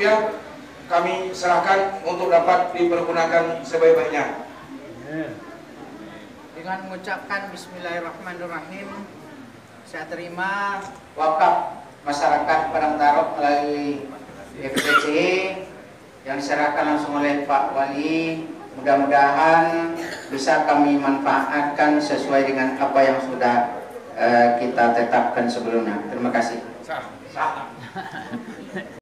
rupiah kami serahkan untuk dapat dipergunakan sebaik-baiknya. Dengan mengucapkan Bismillahirrahmanirrahim, saya terima wakaf masyarakat Padang Tarok melalui FPC yang diserahkan langsung oleh Pak Wali. Mudah-mudahan bisa kami manfaatkan sesuai dengan apa yang sudah kita tetapkan sebelumnya. Terima kasih.